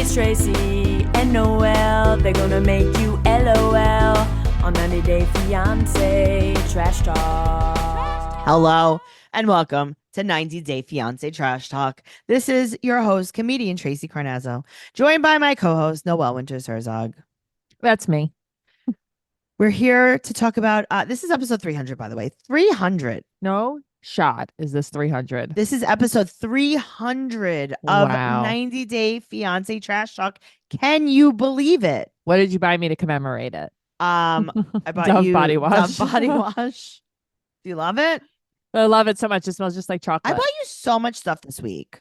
It's Tracey and Noelle. They're gonna make you LOL on 90 Day Fiance Trash Talk. Hello and welcome to 90 Day Fiance Trash Talk. This is your host, comedian Tracey Carnazzo, joined by my co-host, Noelle Herzog. That's me. We're here to talk about, this is episode 300, by the way. 300. No shot is this 300. This is episode 300 of 90 Day Fiance Trash Talk. Can you believe it? What did you buy me to commemorate it? I bought Dove you body wash. Dove body wash. Do you love it? I love it so much. It smells just like chocolate. I bought you so much stuff this week.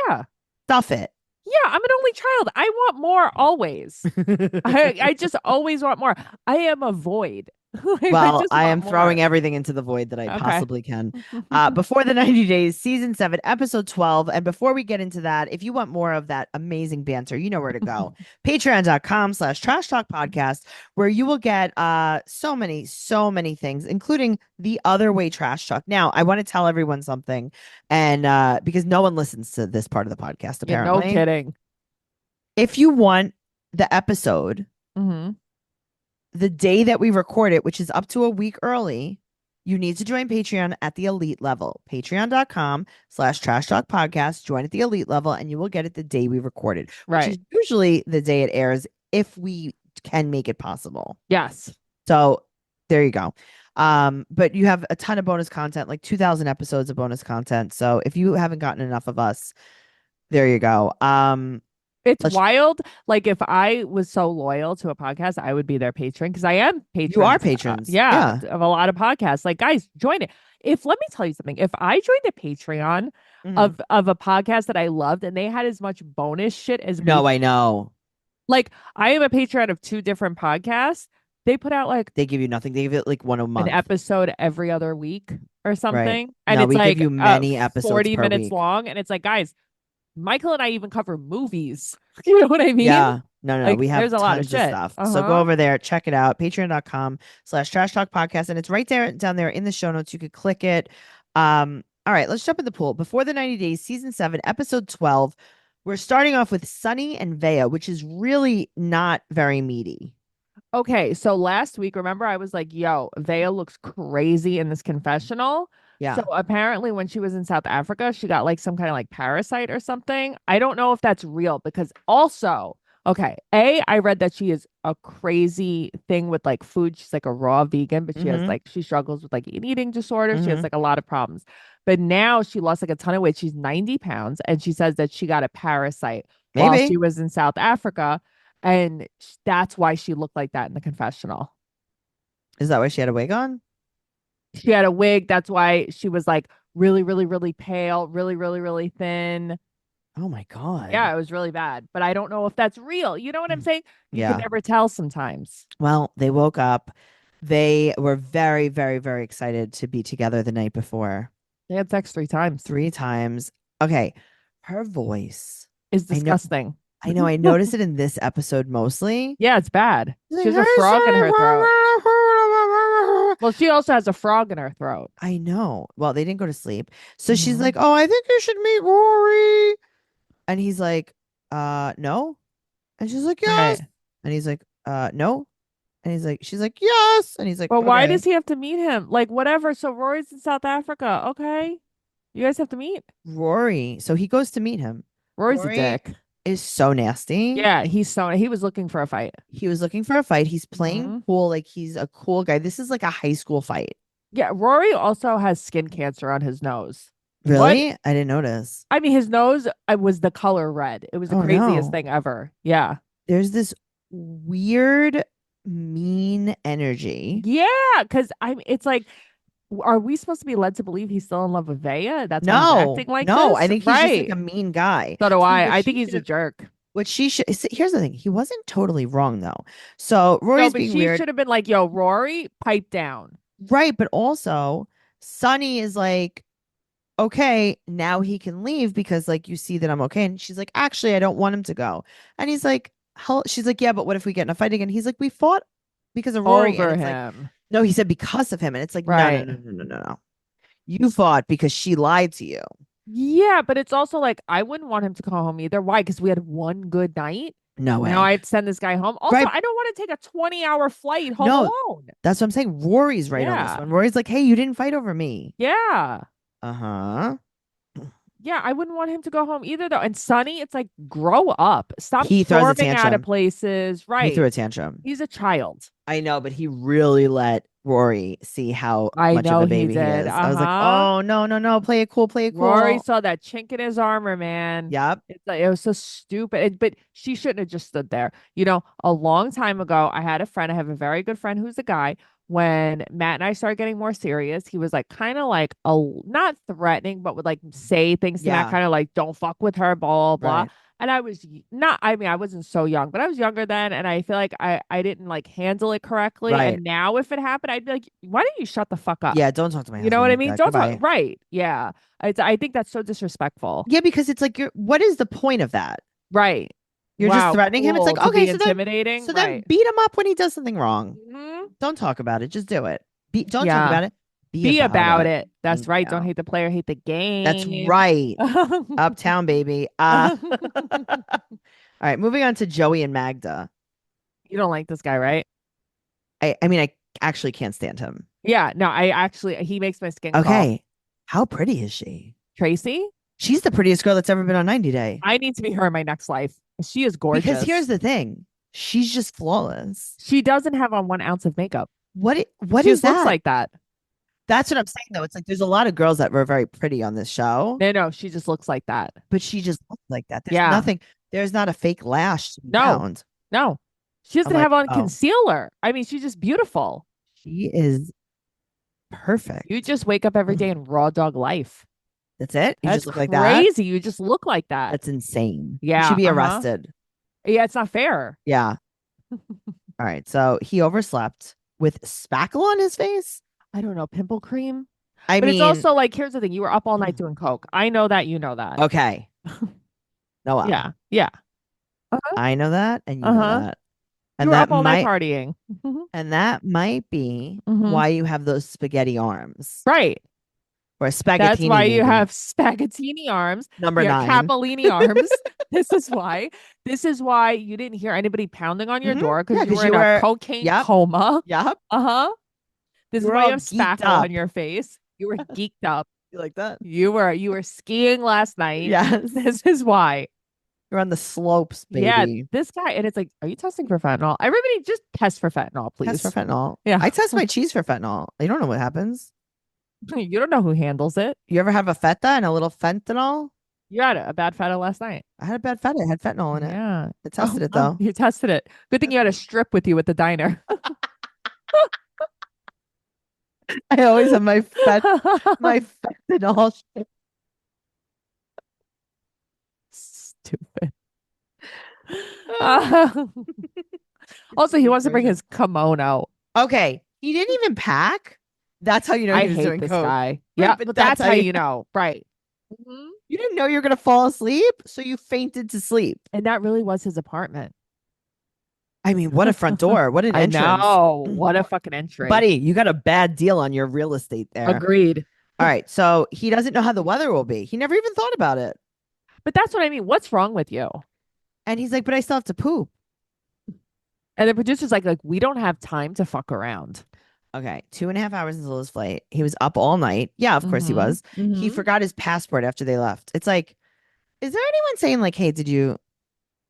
Yeah. Stuff it. Yeah, I'm an only child. I want more always. I just always want more. I am a void. Well, I am throwing everything into the void that I possibly can. Before the 90 Days, season 7, episode 12. And before we get into that, if you want more of that amazing banter, you know where to go. Patreon.com/Trash Talk Podcast, where you will get so many things, including the Other Way Trash Talk. Now, I want to tell everyone something, and because no one listens to this part of the podcast, apparently. Yeah, no kidding. If you want the episode, the day that we record it, which is up to a week early, you need to join Patreon at the elite level. Patreon.com/Trash Talk Podcast. Join at the elite level and you will get it the day we record it. Which is usually the day it airs if we can make it possible. Yes. So there you go. But you have a ton of bonus content, like 2,000 episodes of bonus content. So if you haven't gotten enough of us, there you go. It's wild. Like if I was so loyal to a podcast, I would be their patron because I am patron. You are patrons. Yeah, of a lot of podcasts. Like guys, join it. Let me tell you something. If I joined a Patreon of a podcast that I loved and they had as much bonus shit as me. No, I know. Like I am a Patreon of 2 different podcasts. They put out like they give you nothing. They give it like one a month, an episode every other week or something. Right. And no, it's we like give you many episodes 40 per minutes week. long. And it's like, guys, Michael and I even cover movies. You know what I mean? Yeah. No, like, we have there's a lot of shit. Stuff. So go over there, check it out. Patreon.com/Trash Talk Podcast. And it's right there down there in the show notes. You could click it. All right, let's jump in the pool. Before the 90 Days, season 7, episode 12. We're starting off with Sunny and Vea, which is really not very meaty. Okay, so last week, remember I was like, yo, Vea looks crazy in this confessional. Yeah. So apparently when she was in South Africa, she got like some kind of like parasite or something. I don't know if that's real because also, okay, I read that she is a crazy thing with like food. She's like a raw vegan, but she has like, she struggles with like an eating disorder. She has like a lot of problems. But now she lost like a ton of weight. She's 90 pounds and she says that she got a parasite while she was in South Africa. And that's why she looked like that in the confessional. Is that why she had a wig on? She had a wig. That's why she was like really, really, really pale, really, really, really thin. Oh my God. Yeah, it was really bad. But I don't know if that's real. You know what I'm saying? You can never tell sometimes. Well, they woke up. They were very, very, very excited to be together the night before. They had sex 3 times. 3 times. Okay. Her voice is disgusting. I know. I noticed it in this episode mostly. Yeah, it's bad. She has a frog in her throat. Well, she also has a frog in her throat. I know. Well, they didn't go to sleep. So she's like, oh, I think you should meet Rory. And he's like, no. And she's like, yes. Right. And he's like, no. And she's like, yes. And he's like, well, why does he have to meet him? Like, whatever. So Rory's in South Africa. Okay. You guys have to meet. Rory. So he goes to meet him. Rory's a dick. Is so nasty. Yeah, he was looking for a fight. He was looking for a fight. He's playing pool like he's a cool guy. This is like a high school fight. Yeah, Rory also has skin cancer on his nose. Really? What? I didn't notice. I mean, his nose was the color red. It was the craziest thing ever. Yeah. There's this weird, mean energy. Yeah, because it's like, are we supposed to be led to believe he's still in love with Vea? That's why he's acting like this? I think he's just like a mean guy. So do I. I think he's a jerk. What she should here's the thing. He wasn't totally wrong though. So Rory's being weird. She should have been like, yo, Rory, pipe down. Right, but also Sunny is like, okay, now he can leave because like you see that I'm okay. And she's like, actually, I don't want him to go. And he's like, she's like, yeah, but what if we get in a fight again? He's like, we fought because of Rory. Over him. Like, no, he said because of him. And it's like, no. You fought because she lied to you. Yeah, but it's also like I wouldn't want him to come home either. Why? Because we had one good night. No way. Now I'd send this guy home. Also, Right. I don't want to take a 20-hour flight home No, alone. that's what I'm saying. Rory's right on this Yeah. one. Rory's like, hey, you didn't fight over me. Yeah. Uh-huh. Yeah, I wouldn't want him to go home either, though. And Sonny, it's like, grow up. Stop He throws a storming out of tantrum. places. He Right. threw a tantrum. He's a child. I know, but he really let Rory see how I much know of a he baby he did. is. I was like, Uh-huh. oh, no. Play it cool. Play it cool. Rory saw that chink in his armor, man. Yep. It's like, it was so stupid. But she shouldn't have just stood there. You know, a long time ago, I had a friend. I have a very good friend who's a guy. When Matt and I started getting more serious, he was like kind of like not threatening, but would like say things to Matt, Yeah. kind of like, don't fuck with her, blah, blah. Right. And I was not, I mean, I wasn't so young, but I was younger then. And I feel like I didn't like handle it correctly. Right. And now if it happened, I'd be like, why don't you shut the fuck up? Yeah, don't talk to my You know what I husband mean? like that. Don't Goodbye. talk. Right. Yeah. I think that's so disrespectful. Yeah, because it's like what is the point of that? Right. You're just threatening him. It's like, to okay, be intimidating. then beat him up when he does something wrong. Mhm. Don't talk about it. Just do it. Don't Yeah. talk about it. Be about it. That's Thank right. you. Don't hate the player, hate the game. That's right. Uptown, baby. All right, moving on to Joey and Magda. You don't like this guy, right? I mean, I actually can't stand him. Yeah. No, he makes my skin Okay. crawl. How pretty is she? Tracy? She's the prettiest girl that's ever been on 90 Day. I need to be her in my next life. She is gorgeous. Because here's the thing. She's just flawless. She doesn't have on 1 ounce of makeup. What She is just that? looks like that. That's what I'm saying, though. It's like there's a lot of girls that were very pretty on this show. No, she just looks like that. But she just looks like that. There's Yeah. nothing. There's not a fake lash to be No. found. No. She doesn't I'm like, have on oh. concealer. I mean, she's just beautiful. She is perfect. You just wake up every day in raw dog life. That's it? You That's just look like that? crazy. You just look like that. That's insane. Yeah, You should be uh-huh. arrested. Yeah, it's not fair. Yeah. All right. So he overslept with spackle on his face. I don't know, pimple cream. I But mean, it's also like, here's the thing. You were up all night doing coke. I know that. You know that. okay. Noelle. Yeah. Yeah. I know that, and you know that. You And were that up all night might partying. and that might be Mhm. why you have those spaghetti arms. Right. Or spaghetti. That's why you have spaghettini arms. number Your 9. capellini arms. This is why. This is why you didn't hear anybody pounding on your Mhm. door because Yeah, you 'cause were you in were- a cocaine Yep. coma. Yep. Uh-huh. This You is were why you all have geeked spackle up. on your face. You were geeked up. You like that? You were skiing last night. Yes. This is why. You're on the slopes, baby. Yeah, this guy, and it's like, are you testing for fentanyl? Everybody just test for fentanyl, please. Test for fentanyl. Yeah. I test my cheese for fentanyl. You don't know what happens. You don't know who handles it. You ever have a feta and a little fentanyl? You had a bad feta last night. I had a bad feta. It had fentanyl in it. Yeah. I tested it Oh, though. you tested it. Good thing you had a strip with you at the diner. I always have my fentanyl. Stupid. Also, he wants to bring his kimono. Okay. He didn't even pack. That's how you know I he was hate doing this coke. guy. Yeah, but but that's that's how how you- you know. Right. Mhm. You didn't know you were gonna fall asleep, so you fainted to sleep. And that really was his apartment. I mean, what a front door. What an I entrance. know. What a fucking entry. Buddy, you got a bad deal on your real estate there. Agreed. All right. So he doesn't know how the weather will be. He never even thought about it. But that's what I mean. What's wrong with you? And he's like, but I still have to poop. And the producer's like, we don't have time to fuck around. Okay. 2.5 hours until his flight. He was up all night. Yeah, of course he was. He Mhm. forgot his passport after they left. It's like, is there anyone saying like, hey, did you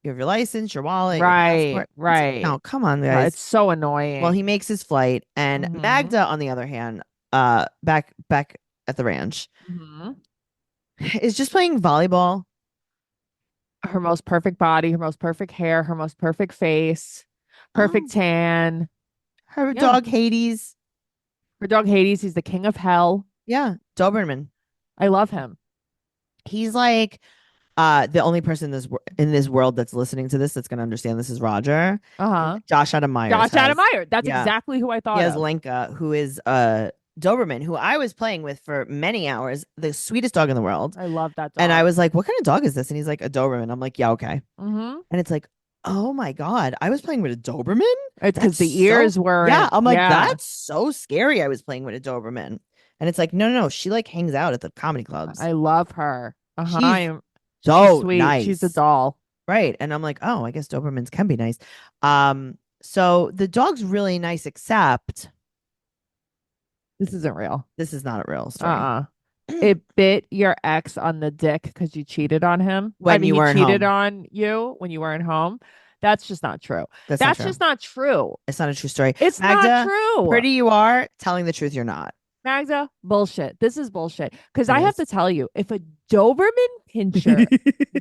have your license, your wallet, your Right, passport? It's like, right. no, come on, Yeah, guys. it's so annoying. Well, he makes his flight, and Mhm. Magda, on the other hand, back at the ranch, Mhm. is just playing volleyball. Her most perfect body, her most perfect hair, her most perfect face, perfect Oh. tan. Her Yeah. dog Hades. Her dog Hades, he's the king of hell. Yeah, Doberman. I love him. He's like the only person in this world that's listening to this that's going to understand this is Roger. Uh-huh. Josh Adam Myers. Josh Adam Meyer. That's yeah. exactly who I thought He has of. Lenka, who is Doberman, who I was playing with for many hours, the sweetest dog in the world. I love that dog. And I was like, what kind of dog is this? And he's like, a Doberman. I'm like, yeah, okay. Mm-hmm. And it's like, oh my God, I was playing with a Doberman? It's because That's the ears were Yeah, I'm like, yeah. that's so scary. I was playing with a Doberman. And it's like, no, she like hangs out at the comedy clubs. I love her. She's She's so sweet. nice. She's a doll. Right. And I'm like, oh, I guess Dobermans can be nice. So the dog's really nice, except This isn't real. this is not a real story. It bit your ex on the dick because you cheated on him. When you weren't he cheated home. on you when you weren't home. That's just not true. That's just not true. It's not a true story. It's Magda, not true. Pretty you are, telling the truth you're not. Magda, bullshit. This is bullshit. Because It I have is. to tell you, if a Doberman pinscher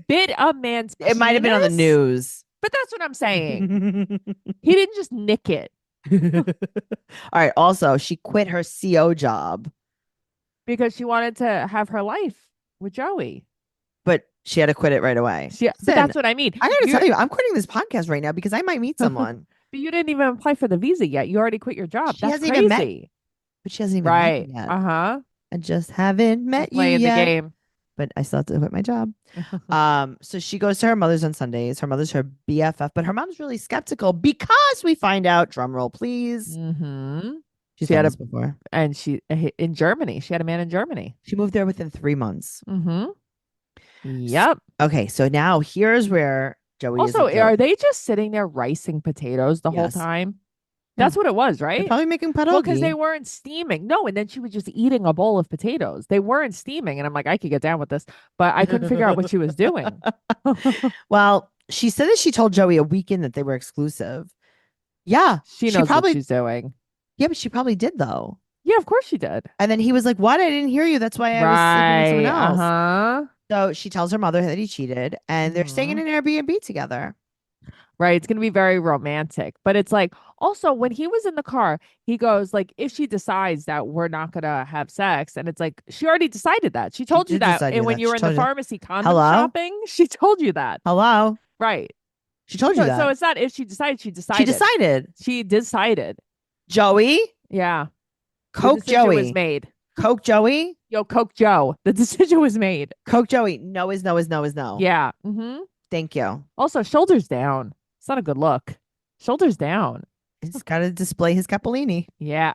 bit a man's It might have been on the penis- news. But that's what I'm saying. He didn't just nick it All right. Also, she quit her CO job, because she wanted to have her life with Joey. but she had to quit it right away. But that's what I mean. I gotta tell you, I'm quitting this podcast right now because I might meet someone. But you didn't even apply for the visa yet. You already quit your job. She That's hasn't crazy. even met- But she hasn't even met Right. me yet. Uh-huh. I just haven't met you Playing yet. the game. But I still have to quit my job. So she goes to her mother's on Sundays. Her mother's her BFF, but her mom's really skeptical because we find out, drum roll, please. Mm-hmm. She's She had had this before. And she in Germany. She had a man in Germany. She moved there within 3 months. Mm-hmm. Yep. Okay, so now here's where Joey Also, is. are they just sitting there ricing potatoes the whole Yes. time? That's what it was, They're right? probably making pierogi. Well, because they weren't steaming. No, and then she was just eating a bowl of potatoes. They weren't steaming. And I'm like, I could get down with this, but I couldn't figure out what she was doing. Well, she said that she told Joey a weekend that they were exclusive. Yeah, She knows probably what she's doing. yeah, but she probably did though. Yeah, of course she did. And then he was like, "What? I didn't hear you. That's why I was sleeping with someone else." Uh-huh. So she tells her mother that he cheated, and they're staying in an Airbnb together. Right. It's going to be very romantic. But it's like, also, when he was in the car, he goes, like, if she decides that we're not going to have sex, and it's like, she already decided that. She told you did that. decide And when that. you were She in the told you that. pharmacy condom Hello? shopping, she told you that. Hello, Right. she told you that. So it's not if she decided, she she decided. decided. She decided. Joey, Yeah. The Coke decision Joey, was made. Coke Joey, Yo, Coke Joe. The decision was made. Coke Joey. No is no is no is no. Yeah. Mm-hmm. Thank you. Also, shoulders down. It's not a good look. Shoulders down. He's got to display his capellini. Yeah.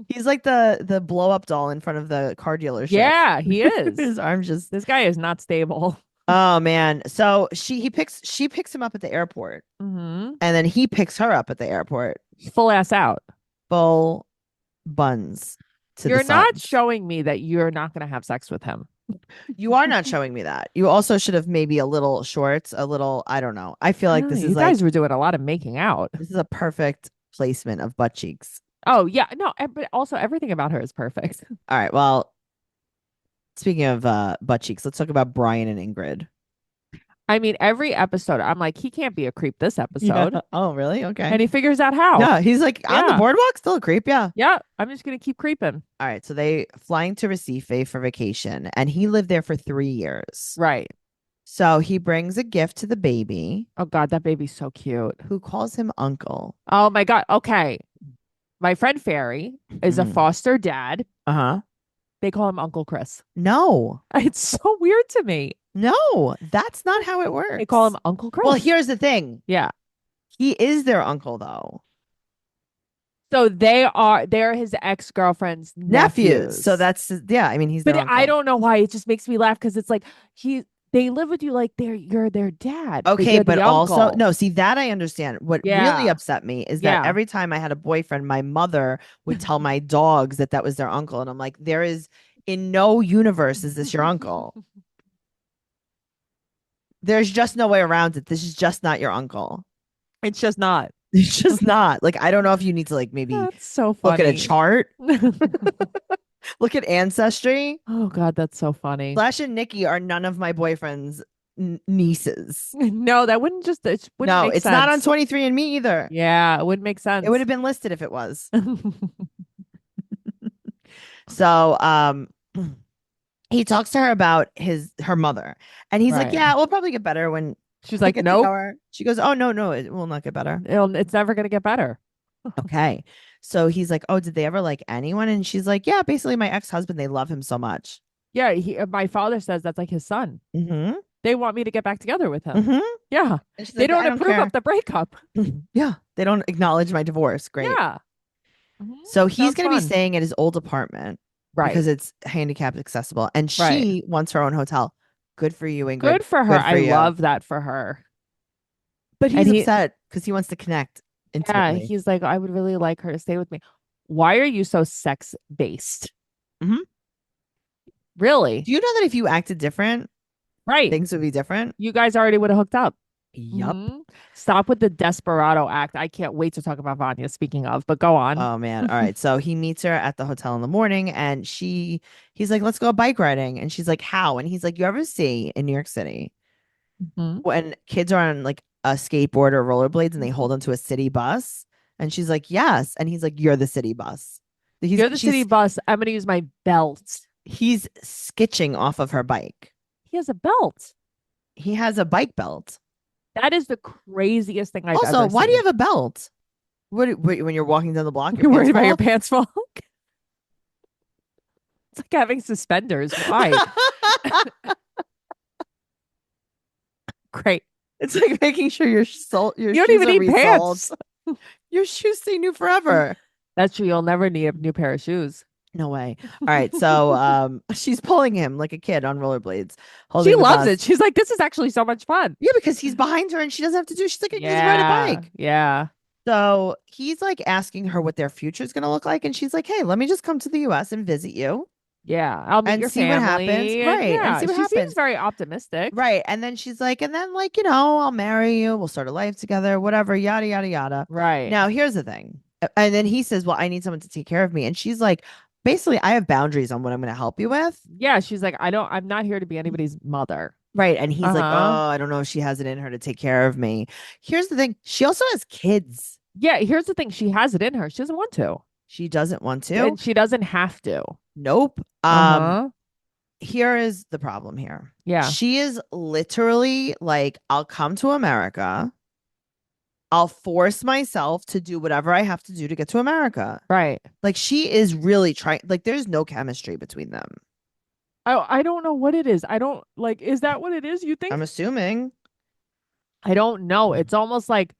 He's like the blow up doll in front of the car dealership. Yeah, he is. His arms just. This guy is not stable. Oh man. So she picks him up at the airport, Mm-hmm. and then he picks her up at the airport. Full ass out. Full buns. To You're the not sides. showing me that you're not going to have sex with him. You are not showing me that. You also should have maybe a little shorts, a little. I don't know. I feel like this You is guys like were doing a lot of making out. this is a perfect placement of butt cheeks. Oh yeah, no, but also everything about her is perfect. All right. Well, speaking of butt cheeks, let's talk about Brian and Ingrid. I mean, every episode, I'm like, he can't be a creep this episode, Yeah. Oh, really? Okay. and he figures out how. Yeah, he's like on the Yeah. boardwalk, still a creep. Yeah. Yeah, I'm just gonna keep creeping. All right. So they flying to Recife for vacation, and he lived there for 3 years. Right. So he brings a gift to the baby, Oh God, that baby's so cute. who calls him uncle. Oh my God. Okay, my friend Fairy is a Mhm. foster dad. Uh-huh. They call him Uncle Chris. No, It's so weird to me. no, that's not how it works. They call him Uncle Chris. Well, here's the thing. Yeah. He is their uncle, though. So they're his ex-girlfriend's nephews. So that's yeah. I mean, he's. But their uncle. I don't know why it just makes me laugh because it's like they live with you like you're their dad. Okay, you're but the also uncle. no. See that I understand. What really Yeah. upset me is that Yeah. every time I had a boyfriend, my mother would tell my dogs that was their uncle, and I'm like, there is in no universe is this your uncle. There's just no way around it. This is just not your uncle. It's just not. It's just not. Like I don't know if you need to like maybe That's so funny. look at a chart, look at ancestry. Oh God, that's so funny. Flash and Nikki are none of my boyfriend's nieces. No, that wouldn't just it wouldn't No, make it's not on sense. 23andMe either. Yeah, it wouldn't make sense. It would have been listed if it was. So he talks to her about her mother, and he's like, Right. yeah, we'll probably get better when She's we like, get to nope, know her." She goes, oh no, it will not get better. it's never gonna get better. Okay. So he's like, oh, did they ever like anyone? And she's like, yeah, basically my ex-husband, they love him so much. Yeah, my father says that's like his son. Mm-hmm. They want me to get back together with him. Mm-hmm. Yeah, And she's they like, don't "I approve care." of the breakup. Yeah, they don't acknowledge my divorce. Great. Yeah, So he's Sounds going to be fun. staying at his old apartment Right. because it's handicapped accessible. And Right. she wants her own hotel. Good for you, Ingrid. Good for her. Good for I you. love that for her. But And he's upset because he wants to connect yeah, intimately. he's like, I would really like her to stay with me. Why are you so sex based? Mhm. Really? Do you know that if you acted different, Right. things would be different? You guys already would have hooked up. Yup. Stop with the desperado act. I can't wait to talk about Vanya, speaking of, but go on. Oh man. All right. So he meets her at the hotel in the morning and he's like, let's go bike riding. And she's like, how? And he's like, you ever see in New York City when kids are on like a skateboard or rollerblades and they hold onto a city bus? And she's like, yes. And he's like, you're the city bus. You're the city bus. I'm going to use my belt. He's skitching off of her bike. He has a belt. He has a bike belt. That is the craziest thing I've Also, ever why do you seen. have a belt? When you're walking down the block, You're worried about your pants fall? It's like having suspenders. Why? Great. It's like making sure your You don't even need pants. Your shoes stay new forever. That's true. You'll never need a new pair of shoes. No way. All right. So she's pulling him like a kid on rollerblades. She loves it. She's like, this is actually so much fun. Yeah, because he's behind her and she doesn't have to do. She's like, I can just ride a bike. Yeah. So he's like asking her what their future is going to look like. And she's like, hey, let me just come to the US and visit you. Yeah. I'll meet and your see family. what happens. Right. Yeah. And see what she happens. seems very optimistic. Right. And then she's like, and then like, you know, I'll marry you. We'll start a life together, whatever, yada, yada, yada. Right. Now, here's the thing. And then he says, well, I need someone to take care of me. And she's like, basically, I have boundaries on what I'm going to help you with. Yeah. She's like, I'm not here to be anybody's mother. Right. And he's like, oh, I don't know if she has it in her to take care of me. Here's the thing. She also has kids. Yeah. Here's the thing. She has it in her. She doesn't want to. She doesn't want to. And she doesn't have to. Nope. Here is the problem here. Yeah. She is literally like, I'll come to America. I'll force myself to do whatever I have to do to get to America. Right. Like she is really trying, like there's no chemistry between them. I don't know what it is. I don't like, is that what it is? You think? I'm assuming. I don't know. It's almost like,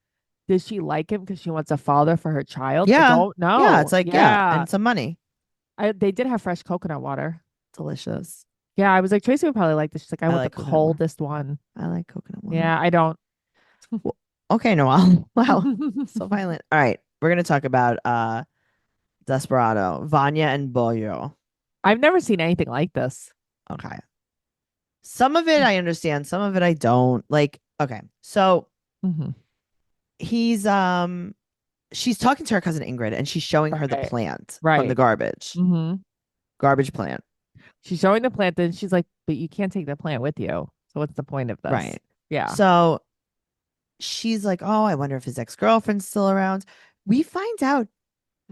does she like him because she wants a father for her child? Yeah. I don't know. Yeah. It's like, yeah. And some money. They did have fresh coconut water. Delicious. Yeah. I was like, Tracey would probably like this. She's like, I want like the coldest one. I like coconut water. Yeah. I don't. Okay, Noelle. Wow. So violent. All right. We're going to talk about Desperado, Vanya and Boyo. I've never seen anything like this. Okay. Some of it I understand, some of it I don't. Like, okay. So he's she's talking to her cousin Ingrid and she's showing her the plant from the garbage. Garbage plant. She's showing the plant and she's like, but you can't take the plant with you. So what's the point of this? Right. Yeah. So she's like, oh, I wonder if his ex-girlfriend's still around. We find out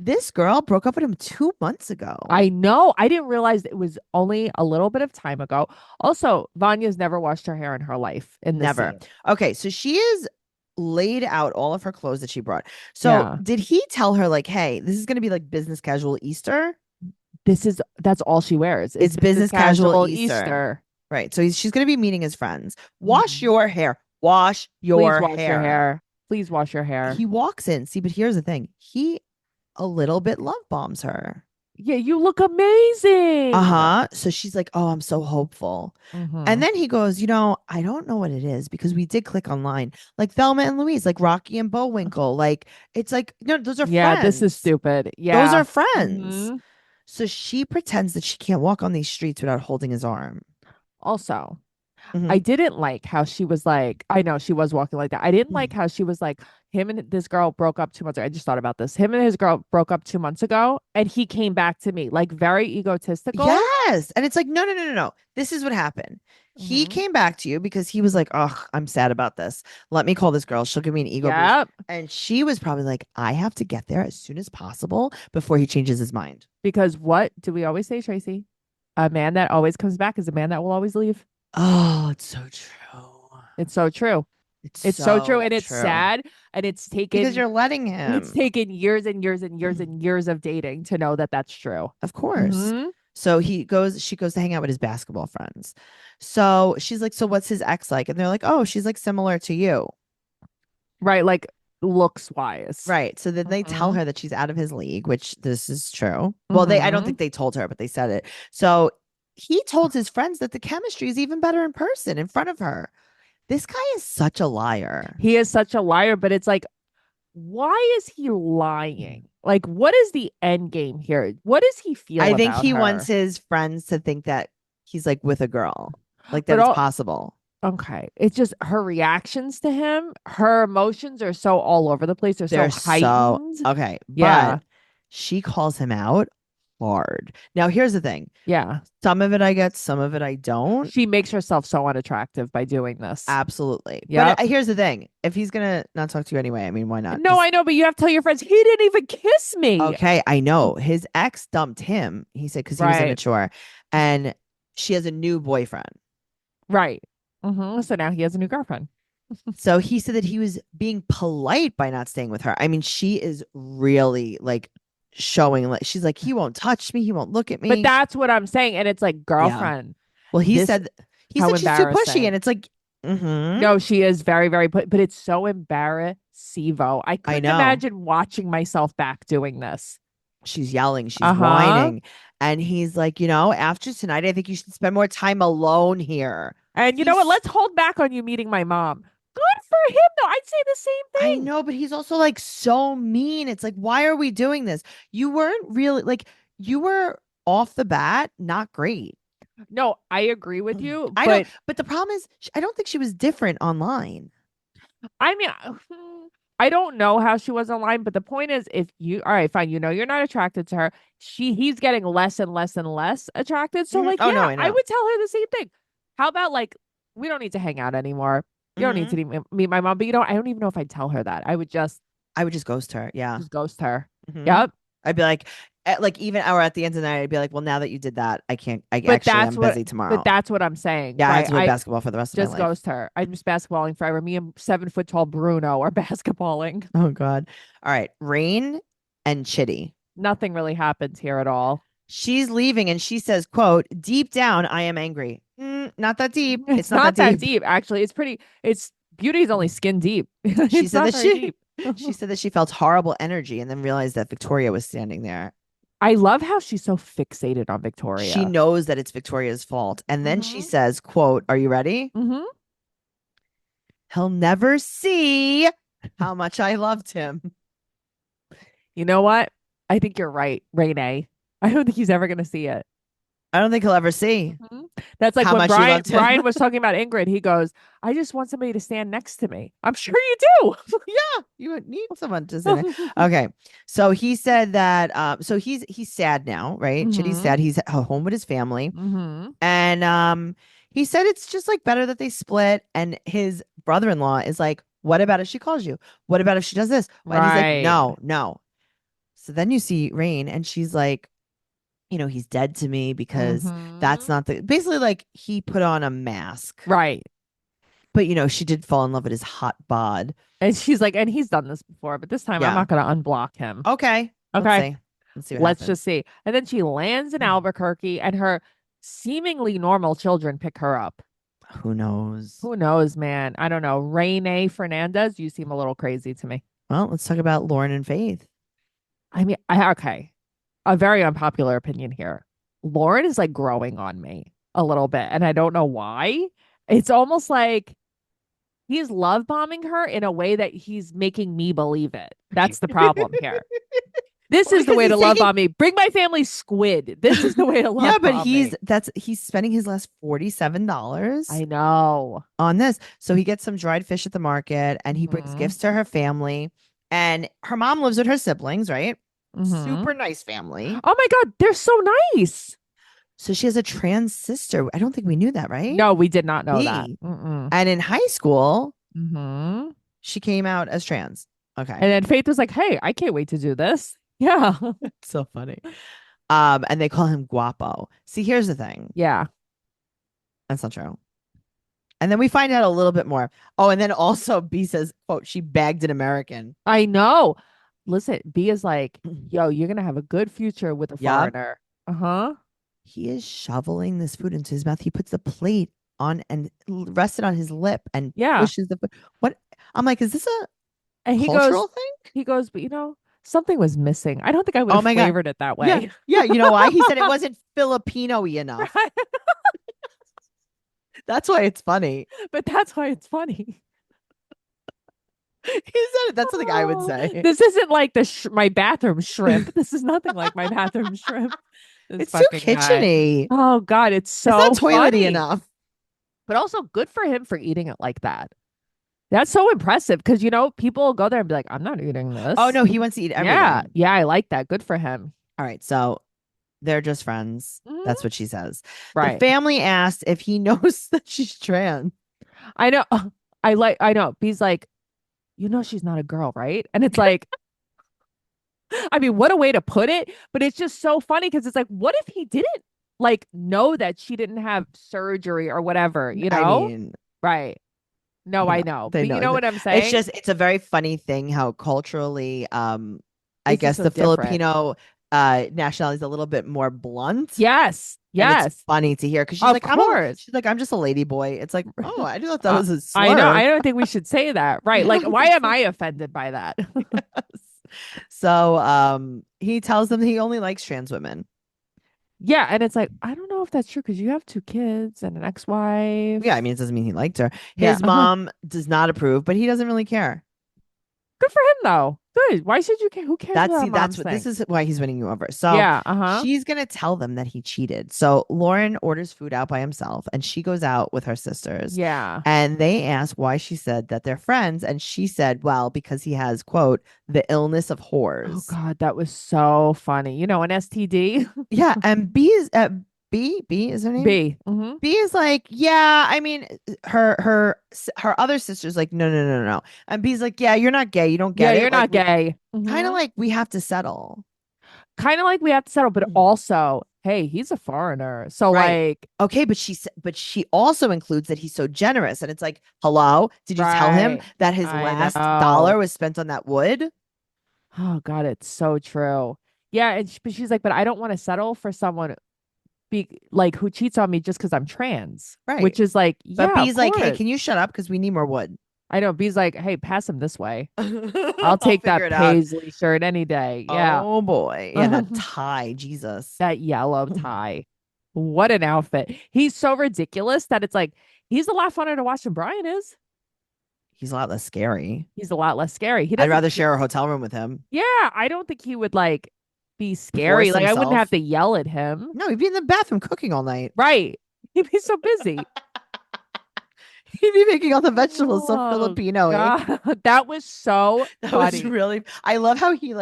this girl broke up with him 2 months ago. I know. I didn't realize it was only a little bit of time ago. Also, Vanya's never washed her hair in her life. Never. Scene. Okay, so she is laid out all of her clothes that she brought. So did he tell her like, hey, this is going to be like business casual Easter? That's all she wears. It's business casual Easter. Right. So she's going to be meeting his friends. Wash your hair. Wash your hair. Please wash your hair. He walks in. See, but here's the thing. He a little bit love bombs her. Yeah, you look amazing. So she's like, oh, I'm so hopeful. And then he goes, you know, I don't know what it is because we did click online. Like Thelma and Louise, like Rocky and Bullwinkle. Like, it's like, no, those are friends. Yeah, this is stupid. Yeah. Those are friends. So she pretends that she can't walk on these streets without holding his arm. Also, I didn't like how she was like, I know she was walking like that. I didn't like how she was like, him and this girl broke up 2 months ago. I just thought about this. Him and his girl broke up 2 months ago and he came back to me like very egotistical. Yes. And it's like, no. This is what happened. He came back to you because he was like, oh, I'm sad about this. Let me call this girl. She'll give me an ego boost. And she was probably like, I have to get there as soon as possible before he changes his mind. Because what do we always say, Tracey? A man that always comes back is a man that will always leave. Oh, it's so true. It's so true. It's so true. And it's sad. And it's taken because you're letting him. It's taken years and years and years and years of dating to know that that's true. Of course. So she goes to hang out with his basketball friends. So she's like, so what's his ex like? And they're like, oh, she's like similar to you. Right. Like looks wise. Right. So then they tell Mhm. her that she's out of his league, which this is true. Well, I don't Mhm. think they told her, but they said it. So he told his friends that the chemistry is even better in person in front of her. This guy is such a liar. He is such a liar, but it's like, why is he lying? Like, what is the end game here? What does he feel I think about he wants her? his friends to think that he's like with a girl, like that But it's all possible. okay, it's just her reactions to him, her emotions are so all over the place. They're so They're so heightened. okay, Yeah. but she calls him out hard. Now, here's the thing. Yeah. Some of it I get, some of it I don't. She makes herself so unattractive by doing this. Absolutely. But Yep. here's the thing. If he's gonna not talk to you anyway, I mean, why not? No, I know, but you have to tell your friends he didn't even kiss me. Okay, I know. His ex dumped him, he said, because he was Right. immature. And she has a new boyfriend. Right. So now he has a new girlfriend. So he said that he was being polite by not staying with her. I mean, she is really like showing like she's like, he won't touch me, he won't look at me. But that's what I'm saying. And it's like, Yeah. girlfriend. Well, he This said how she's too pushy, embarrassing. and it's like, No, she is very, very but it's so embarrassivo. I couldn't know. imagine watching myself back doing this. She's yelling, she's Uh-huh. whining, and he's like, after tonight, I think you should spend more time alone here. And you know what? Let's hold back on you meeting my mom. Good for him, though. I'd say the same I thing. know, but he's also like so mean. It's like, why are we doing this? You weren't really like, you were off the bat not great. No, I agree with you. I but don't, but the problem is, I don't think she was different online. I mean, I don't know how she was online, but the point is, if you, all right, fine, you're not attracted to her. He's getting less and less and less attracted. So, like, Oh, no, yeah, I I know. would tell her the same thing. How about like, we don't need to hang out anymore. You don't need to meet my mom, but I don't even know if I'd tell her that. I would just ghost her. Yeah. just ghost her. Mhm. Yep. I'd be like even or at the end of the night, I'd be like, well, now that you did that, I can't. I But actually that's am what, busy tomorrow. but that's what I'm saying. Yeah, I have right? to play basketball for the rest of Just my life. ghost her. I'm just basketballing forever. Me and 7 foot tall Bruno are basketballing. Oh God. All right. Rain and Chitty. Nothing really happens here at all. She's leaving and she says, quote, deep down, I am angry. Not that deep. It's not that deep. Actually. It's beauty's only skin deep. She said that deep. she said that she felt horrible energy and then realized that Victoria was standing there. I love how she's so fixated on Victoria. She knows that it's Victoria's fault. And then she Mhm. says, quote, are you ready? Mm-hmm. He'll never see how much I loved him. You know what? I think you're right, Renee. I don't think he's ever going to see it. I don't think he'll ever see. That's like how when much you loved him. Brian was talking about Ingrid. He goes, I just want somebody to stand next to me. I'm sure you do. Yeah, you would need someone to say that. Okay. So he said that so he's sad now, right? Chitty's sad. He's at home with his family. And he said it's just like better that they split. And his brother-in-law is like, what about if she calls you? What about if she does this? And he's like, no. So then you see Rain and she's like, he's dead to me because that's not basically like he put on a mask. Right. But she did fall in love with his hot bod. And she's like, and he's done this before, but this time I'm not going to unblock him. Okay. Okay. Let's see. Let's just see. And then she lands in Albuquerque and her seemingly normal children pick her up. Who knows? Who knows, man? I don't know. Renee Fernandez, you seem a little crazy to me. Well, let's talk about Lauren and Faith. I mean, okay. A very unpopular opinion here. Lauren is like growing on me a little bit, and I don't know why. It's almost like he's love bombing her in a way that he's making me believe it. That's the problem here. This is the way to love bomb me. Bring my family squid. This is the way to love bomb me. He's spending his last $47. I know. On this. So he gets some dried fish at the market and he brings gifts to her family. And her mom lives with her siblings, right? Super nice family. Oh my God, they're so nice. So she has a trans sister. I don't think we knew that, right? No, we did not know that. And in high school, she came out as trans. Okay. And then Faith was like, hey, I can't wait to do this. Yeah. So funny. And they call him Guapo. See, here's the thing. Yeah. That's not true. And then we find out a little bit more. Oh, and then also B says, quote, she bagged an American. I know. Listen, B is like, yo, you're going to have a good future with a foreigner. Uh-huh. He is shoveling this food into his mouth. He puts the plate on and rests it on his lip and pushes the food. What? I'm like, is this And cultural thing? he goes, but something was missing. I don't think I would have my God. flavored it that way. Yeah. Yeah. You know why? He said it wasn't Filipino-y enough. Right? That's why it's funny. But that's why it's funny. He said it. That's something I would say. This isn't like my bathroom shrimp. This is nothing like my bathroom shrimp. It's too kitcheny. Oh God, it's so It's not toilety funny. enough. But also good for him for eating it like that. That's so impressive because people go there and be like, I'm not eating this. Oh no, he wants to eat everything. Yeah, I like that. Good for him. All right, so they're just friends. Mhm. That's what she says. Right. The family asked if he knows that she's trans. I know. I know. He's like, she's not a girl, right? And it's like, I mean, what a way to put it. But it's just so funny because it's like, what if he didn't know that she didn't have surgery or whatever, I mean, right. No, I know. But you know what I'm saying? It's a very funny thing how culturally, I It's guess so the different. Filipino nationality is a little bit more blunt. Yes. And it's funny to hear because she's Of like, course. she's like, I'm just a lady boy. It's like, oh, I thought that was a slur. I know. I don't think we should say that. Right. Like, why am I offended by that? Yes. So he tells them that he only likes trans women. Yeah. And it's like, I don't know if that's true because you have 2 kids and an ex-wife. Yeah, I mean, it doesn't mean he liked her. Yeah. His mom does not approve, but he doesn't really care. Good for him, though. Good. Why should you care? Who cares? This is why he's winning you over. So yeah, she's gonna tell them that he cheated. So Lauren orders food out by himself, and she goes out with her sisters. Yeah. And they ask why she said that they're friends, and she said, "Well, because he has quote the illness of whores." Oh God, that was so funny. An STD. Yeah, and B is B is her name. B. Mm-hmm. B is like, yeah, I mean, her other sister's like, no. And B's like, yeah, you're not gay. You don't get it. You're not gay. Kind of like we have to settle. Kind of like we have to settle, but also, hey, he's a foreigner. So like, okay, but she also includes that he's so generous. And it's like, hello, did you tell him that his last dollar was spent on that wood? Oh God, it's so true. Yeah. And but she's like, but I don't want to settle for someone who cheats on me just because I'm trans, right? Which is like, but B's like, hey, can you shut up because we need more wood? I know. B's like, hey, pass him this way. I'll take that paisley shirt any day. Yeah. Oh boy, yeah, that tie, Jesus, that yellow tie. What an outfit! He's so ridiculous that it's like he's a lot funner to watch than Brian is. He's a lot less scary. He's a lot less scary. I'd rather share a hotel room with him. Yeah, I don't think he would be scary. Like I wouldn't have to yell at him. No, he'd be in the bathroom cooking all night. Right. He'd be so busy. He'd be making all the vegetables so Filipino. That was so funny. Was really. I love how he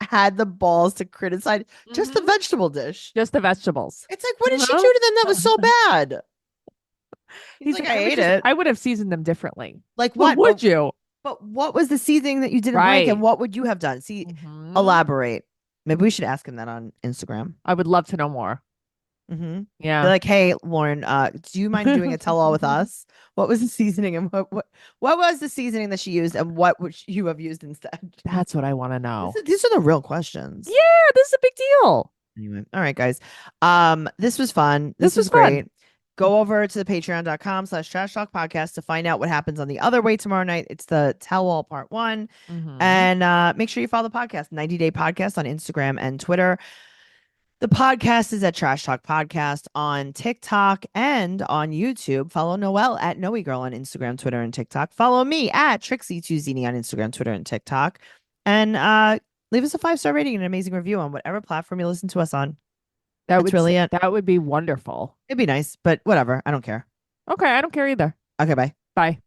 had the balls to criticize just the vegetable dish. Just the vegetables. It's like, what did she do to them that was so bad? He's like, I ate it. I would have seasoned them differently. Like what? Would you? But what was the seasoning that you didn't like, and what would you have done? See, elaborate. Maybe we should ask him that on Instagram. I would love to know more. Mm-hmm. Yeah. They're like, hey, Lauren, do you mind doing a tell-all with us? What was the seasoning, and what was the seasoning that she used, and what would you have used instead? That's what I want to know. These are the real questions. Yeah, this is a big deal. Anyway, all right, guys. This was fun. This was Fun. great. Go over to the patreon.com/trash talk podcast to find out what happens on the other way tomorrow night. It's the tell-all part 1. And make sure you follow the podcast, 90-Day Podcast on Instagram and Twitter. The podcast is at Trash Talk Podcast on TikTok and on YouTube. Follow Noelle at Noe Girl on Instagram, Twitter, and TikTok. Follow me at Trixie2Zini on Instagram, Twitter, and TikTok. And leave us a 5-star rating and an amazing review on whatever platform you listen to us on. That's really it. That would be wonderful. It'd be nice, but whatever. I don't care. Okay, I don't care either. Okay, bye. Bye.